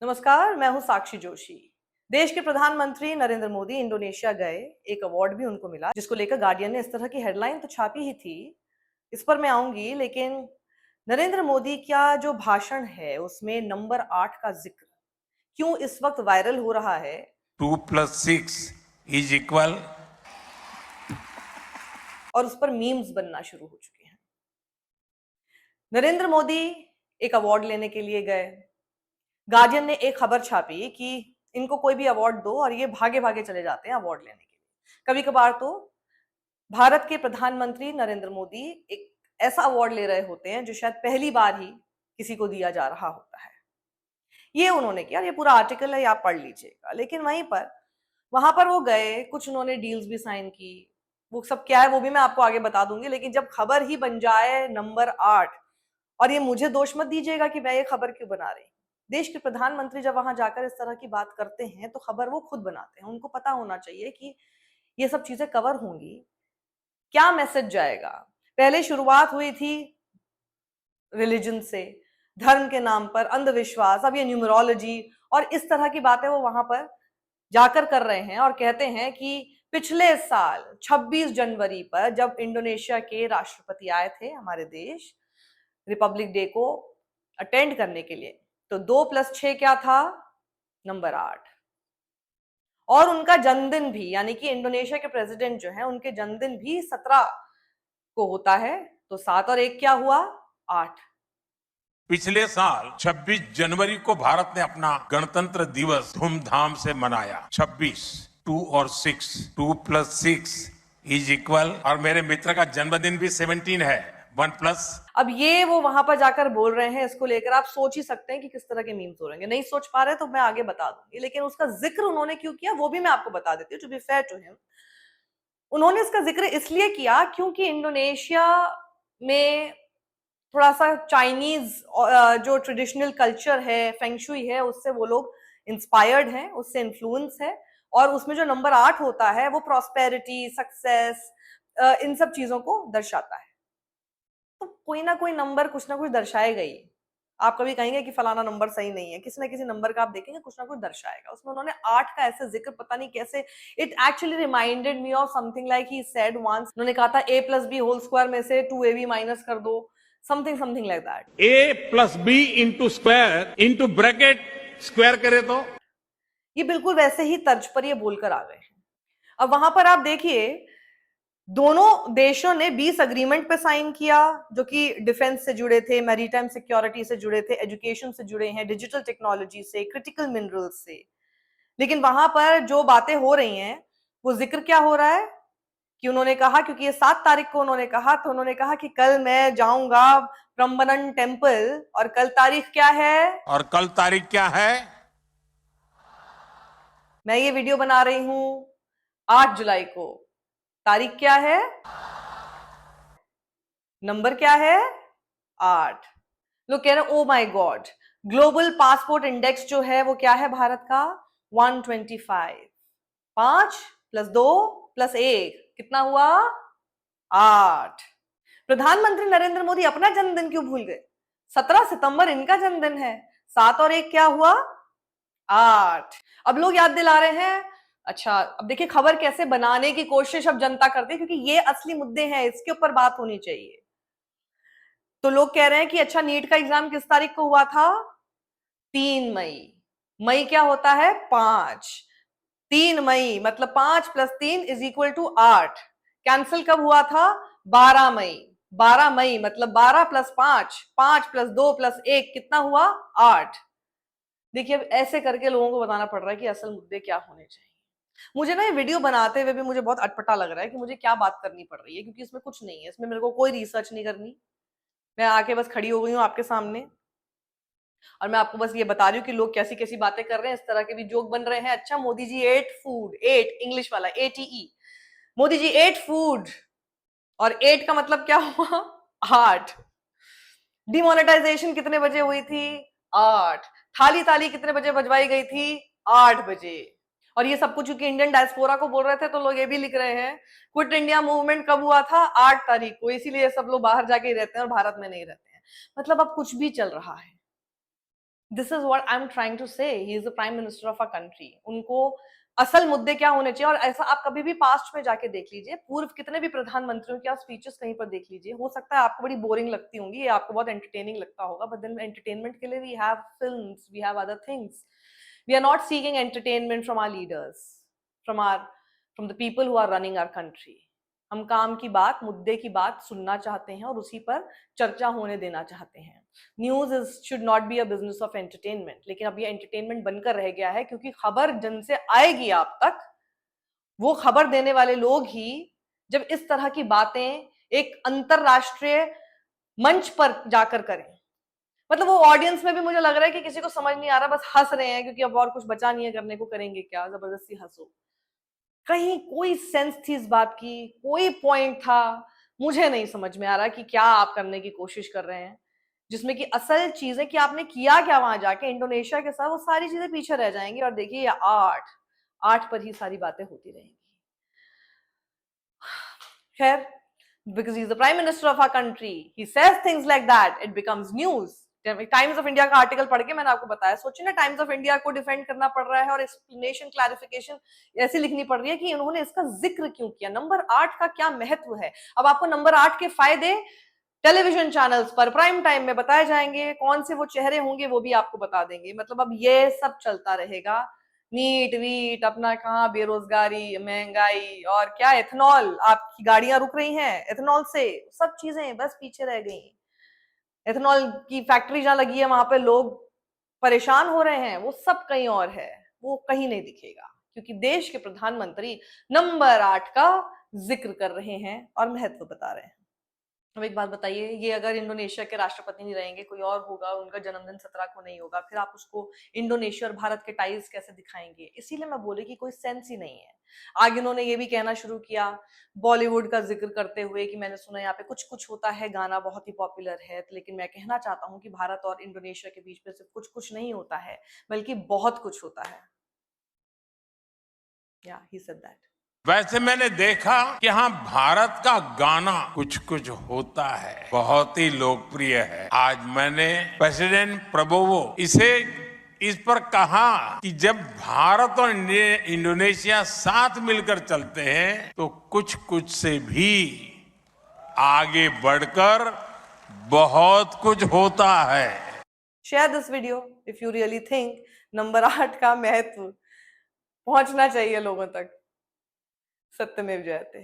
नमस्कार, मैं हूं साक्षी जोशी। देश के प्रधानमंत्री नरेंद्र मोदी इंडोनेशिया गए। एक अवार्ड भी उनको मिला, जिसको लेकर गार्डियन ने इस तरह की हेडलाइन तो छापी ही थी। इस पर मैं आऊंगी, लेकिन नरेंद्र मोदी का जो भाषण है उसमें नंबर 8 का जिक्र क्यों इस वक्त वायरल हो रहा है। 2+6 is equal। और उस पर मीम्स बनना शुरू हो चुके हैं। नरेंद्र मोदी एक अवार्ड लेने के लिए गए। गार्डियन ने एक खबर छापी कि इनको कोई भी अवार्ड दो और ये भागे भागे चले जाते हैं अवार्ड लेने के लिए। कभी कभार तो भारत के प्रधानमंत्री नरेंद्र मोदी एक ऐसा अवार्ड ले रहे होते हैं जो शायद पहली बार ही किसी को दिया जा रहा होता है। ये उन्होंने किया। ये पूरा आर्टिकल है, आप पढ़ लीजिएगा। लेकिन वहां पर वो गए, कुछ उन्होंने डील्स भी साइन की। वो सब क्या है वो भी मैं आपको आगे बता दूंगी। लेकिन जब खबर ही बन जाए नंबर 8, और ये मुझे दोष मत दीजिएगा कि मैं ये खबर क्यों बना रही। देश के प्रधानमंत्री जब वहां जाकर इस तरह की बात करते हैं तो खबर वो खुद बनाते हैं। उनको पता होना चाहिए कि ये सब चीजें कवर होंगी, क्या मैसेज जाएगा। पहले शुरुआत हुई थी रिलीजन से, धर्म के नाम पर अंधविश्वास, अब ये न्यूमरोलॉजी और इस तरह की बातें वो वहां पर जाकर कर रहे हैं। और कहते हैं कि पिछले साल 26 जनवरी पर जब इंडोनेशिया के राष्ट्रपति आए थे हमारे देश रिपब्लिक डे को अटेंड करने के लिए, तो 2+6 क्या था? नंबर 8। और उनका जन्मदिन भी, यानी कि इंडोनेशिया के प्रेसिडेंट जो है उनके जन्मदिन भी 17 को होता है। तो 7 और 1 क्या हुआ? 8। पिछले साल 26 जनवरी को भारत ने अपना गणतंत्र दिवस धूमधाम से मनाया। 26, 2 और 6, 2+6 इज इक्वल। और मेरे मित्र का जन्मदिन भी 17 है, 1+। अब ये वो वहां पर जाकर बोल रहे हैं, इसको लेकर आप सोच ही सकते हैं कि किस तरह के मीम्स हो रहे हैं। नहीं सोच पा रहे तो मैं आगे बता दूंगी। लेकिन उसका जिक्र उन्होंने क्यों किया वो भी मैं आपको बता देती हूँ। To be fair to him, उन्होंने इसका जिक्र इसलिए किया क्योंकि इंडोनेशिया में थोड़ा सा चाइनीज जो ट्रेडिशनल कल्चर है, फेंगशुई है, उससे वो लोग इंस्पायर्ड हैं, उससे इन्फ्लुएंस है। और उसमें जो नंबर 8 होता है वो प्रॉस्पेरिटी, सक्सेस, इन सब चीजों को दर्शाता है। तो कोई ना कोई नंबर कुछ ना कुछ दर्शाएगा ही। आप कभी कहेंगे कि फलाना नंबर सही नहीं है, किसी ना किसी नंबर का आप देखेंगे कुछ ना कुछ दर्शाएगा। उसमें उन्होंने 8 का ऐसे जिक्र, पता नहीं कैसे, it actually reminded me of something like he said once, उन्होंने कहा था a+b² में से 2ab माइनस कर दो, something like that. a+b into square into bracket square करे तो ये बिल्कुल वैसे ही तर्ज पर ये बोलकर आ गए हैं। अब वहां पर आप देखिए, दोनों देशों ने 20 अग्रीमेंट पे साइन किया, जो कि डिफेंस से जुड़े थे, मैरीटाइम सिक्योरिटी से जुड़े थे, एजुकेशन से जुड़े हैं, डिजिटल टेक्नोलॉजी से, क्रिटिकल मिनरल्स से। लेकिन वहां पर जो बातें हो रही हैं वो जिक्र क्या हो रहा है कि उन्होंने कहा, क्योंकि ये 7 तारीख को उन्होंने कहा, तो उन्होंने कहा कि कल मैं जाऊंगा प्रम्बनन टेम्पल। और कल तारीख क्या है? और कल तारीख क्या है? मैं ये वीडियो बना रही हूं 8 जुलाई को। तारीख क्या है? नंबर क्या है? 8। लोग कह रहे हैं oh my God, global passport index जो है वो क्या है भारत का? 125। 5+2+1 कितना हुआ? 8। प्रधानमंत्री नरेंद्र मोदी अपना जन्मदिन क्यों भूल गए? 17 सितंबर इनका जन्मदिन है। 7 और 1 क्या हुआ? 8। अब लोग याद दिला रहे हैं। अच्छा, अब देखिए खबर कैसे बनाने की कोशिश अब जनता करती है, क्योंकि ये असली मुद्दे हैं, इसके ऊपर बात होनी चाहिए। तो लोग कह रहे हैं कि अच्छा, नीट का एग्जाम किस तारीख को हुआ था? 3 मई। मई क्या होता है? 5। 3 मई मतलब 5+3=8। कैंसिल कब हुआ था? 12 मई। 12 मई मतलब 12+5, 5+2+1 कितना हुआ? 8। देखिए, अब ऐसे करके लोगों को बताना पड़ रहा है कि असल मुद्दे क्या होने चाहिए। मुझे ना ये वीडियो बनाते हुए भी मुझे बहुत अटपटा लग रहा है कि मुझे क्या बात करनी पड़ रही है, क्योंकि इसमें कुछ नहीं है। इसमें मेरे को कोई रिसर्च नहीं करनी। मैं आके बस खड़ी हो गई हूँ आपके सामने और मैं आपको बस ये बता रही हूँ कि लोग कैसी कैसी बातें कर रहे हैं। इस तरह के भी जोक बन रहे हैं। अच्छा, Modi ji eight food, eight English वाला ATE, Modi ji eight food, और 8 का मतलब क्या हुआ? 8। डिमोनेटाइजेशन कितने बजे हुई थी? 8। थाली ताली कितने बजे बजवाई गई थी? 8 बजे। और ये सब कुछ क्योंकि इंडियन डायस्पोरा को बोल रहे थे, तो लोग ये भी लिख रहे हैं क्विट इंडिया मूवमेंट कब हुआ था? 8 तारीख को। इसीलिए सब लोग बाहर जाके ही रहते हैं और भारत में नहीं रहते हैं। मतलब अब कुछ भी चल रहा है। This is what I am trying to say, he is the prime minister of a country. उनको असल मुद्दे क्या होने चाहिए, और ऐसा आप कभी भी पास्ट में जाके देख लीजिए, पूर्व कितने भी प्रधानमंत्रियों की आप स्पीचेस कहीं पर देख लीजिए, हो सकता है आपको बड़ी बोरिंग लगती होंगी, ये आपको बहुत एंटरटेनिंग लगता होगा, बट देन एंटरटेनमेंट के लिए we have films, we have other things. We are not seeking entertainment from our leaders, from the people who are running our country. हम काम की बात, मुद्दे की बात सुनना चाहते हैं और उसी पर चर्चा होने देना चाहते हैं। News is should not be a business of entertainment, लेकिन अब ये एंटरटेनमेंट बनकर रह गया है, क्योंकि खबर जन से आएगी आप तक, वो खबर देने वाले लोग ही जब इस तरह की बातें एक अंतरराष्ट्रीय मंच पर जाकर करें, मतलब वो ऑडियंस में भी मुझे लग रहा है कि किसी को समझ नहीं आ रहा, बस हंस रहे हैं, क्योंकि अब और कुछ बचा नहीं है करने को, करेंगे क्या, जबरदस्ती हंसो। कहीं कोई सेंस थी इस बात की, कोई पॉइंट था, मुझे नहीं समझ में आ रहा कि क्या आप करने की कोशिश कर रहे हैं, जिसमें कि असल चीजें कि आपने किया क्या वहां जाके इंडोनेशिया के साथ, वो सारी चीजें पीछे रह जाएंगी, और देखिए ये आर्ट आर्ट पर ही सारी बातें होती रहेंगी। खैर, because he's the prime minister of our country, he says things like that, it becomes news। Times of India का आर्टिकल पढ़ के मैंने आपको बताया, सोचिए ना, टाइम्स ऑफ इंडिया को डिफेंड करना पड़ रहा है और एक्सप्लेनेशन क्लैरिफिकेशन ऐसी लिखनी पड़ रही है कि उन्होंने इसका जिक्र क्यों किया, नंबर 8 का क्या महत्व है। अब आपको नंबर 8 के फायदे टेलीविजन चैनल्स पर प्राइम टाइम में बताए जाएंगे, कौन से वो चेहरे होंगे वो भी आपको बता देंगे, मतलब अब ये सब चलता रहेगा। नीट वीट अपना, कहाँ बेरोजगारी, महंगाई, और क्या एथेनॉल, आपकी गाड़ियां रुक रही हैं एथेनॉल से, सब चीजें बस पीछे रह गई। एथेनॉल की फैक्ट्री जहां लगी है वहां पे लोग परेशान हो रहे हैं, वो सब कहीं और है, वो कहीं नहीं दिखेगा, क्योंकि देश के प्रधानमंत्री नंबर 8 का जिक्र कर रहे हैं और महत्व बता रहे हैं। अब एक बात बताइए, ये अगर इंडोनेशिया के राष्ट्रपति नहीं रहेंगे, कोई और होगा, उनका जन्मदिन 17 को नहीं होगा, फिर आप उसको इंडोनेशिया और भारत के टाइज कैसे दिखाएंगे। इसीलिए मैं बोली कि कोई सेंस ही नहीं है। आगे इन्होंने ये भी कहना शुरू किया बॉलीवुड का जिक्र करते हुए कि मैंने सुना यहाँ पे कुछ कुछ होता है गाना बहुत ही पॉपुलर है, लेकिन मैं कहना चाहता हूँ कि भारत और इंडोनेशिया के बीच में सिर्फ कुछ कुछ नहीं होता है, बल्कि बहुत कुछ होता है। या ही सेड दैट। वैसे मैंने देखा कि हाँ, भारत का गाना कुछ कुछ होता है बहुत ही लोकप्रिय है। आज मैंने प्रेसिडेंट प्रबोवो इस पर कहा कि जब भारत और इंडोनेशिया साथ मिलकर चलते हैं तो कुछ कुछ से भी आगे बढ़कर बहुत कुछ होता है। Share this video if you really think number 8 का महत्व पहुंचना चाहिए लोगों तक। सत्यमेव जयते।